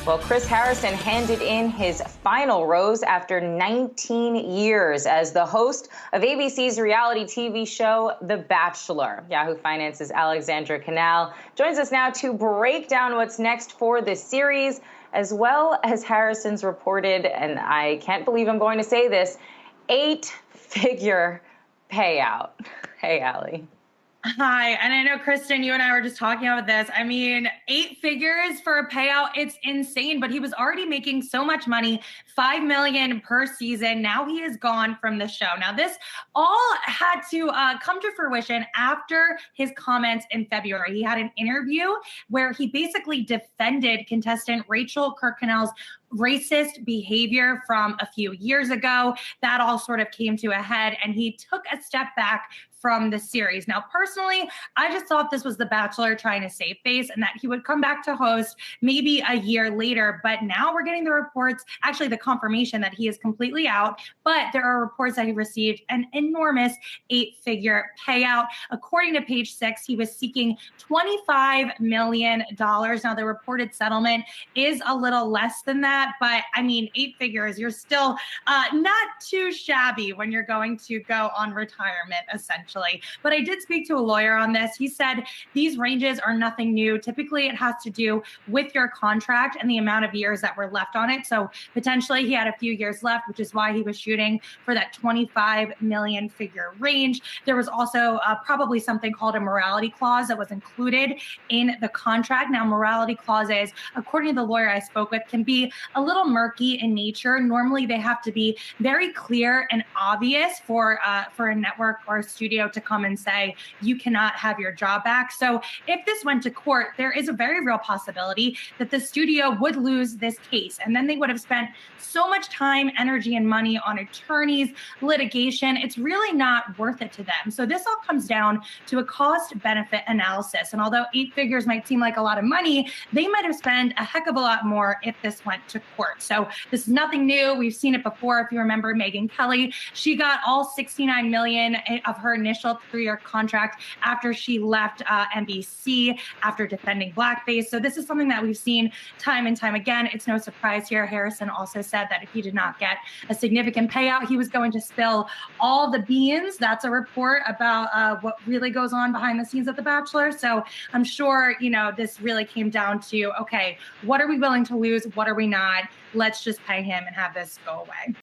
Well, Chris Harrison handed in his final rose after 19 years as the host of ABC's reality TV show, The Bachelor. Yahoo Finance's Alexandra Canal joins us now to break down what's next for this series, as well as Harrison's reported, and I can't believe I'm going to say this, 8-figure payout. Hey, Allie. Hi, and I know, Kristen, you and I were just talking about this. I mean, 8 figures for a payout, it's insane, but he was already making so much money, $5 million per season. Now he is gone from the show. Now, this all had to come to fruition after his comments in February. He had an interview where he basically defended contestant Rachel Kirkconnell's racist behavior from a few years ago. That all sort of came to a head, and he took a step back from the series. Now, personally, I just thought this was The Bachelor trying to save face and that he would come back to host maybe a year later. But now we're getting the reports, actually the confirmation that he is completely out. But there are reports that he received an enormous 8-figure payout. According to Page 6, he was seeking $25 million. Now, the reported settlement is a little less than that. But I mean, 8 figures, you're still not too shabby when you're going to go on retirement, essentially. But I did speak to a lawyer on this. He said these ranges are nothing new. Typically, it has to do with your contract and the amount of years that were left on it. So potentially he had a few years left, which is why he was shooting for that 25 million figure range. There was also probably something called a morality clause that was included in the contract. Now, morality clauses, according to the lawyer I spoke with, can be a little murky in nature. Normally, they have to be very clear and obvious for a network or a studio to come and say, you cannot have your job back. So if this went to court, there is a very real possibility that the studio would lose this case. And then they would have spent so much time, energy, and money on attorneys, litigation. It's really not worth it to them. So this all comes down to a cost-benefit analysis. And although 8 figures might seem like a lot of money, they might have spent a heck of a lot more if this went to court. So this is nothing new. We've seen it before. If you remember Megyn Kelly, she got all 69 million of her initial 3-year contract after she left NBC after defending blackface. So this is something that we've seen time and time again. It's no surprise here. Harrison also said that if he did not get a significant payout, he was going to spill all the beans. That's a report about what really goes on behind the scenes at The Bachelor. So I'm sure, this really came down to, okay, what are we willing to lose? What are we not? Let's just pay him and have this go away.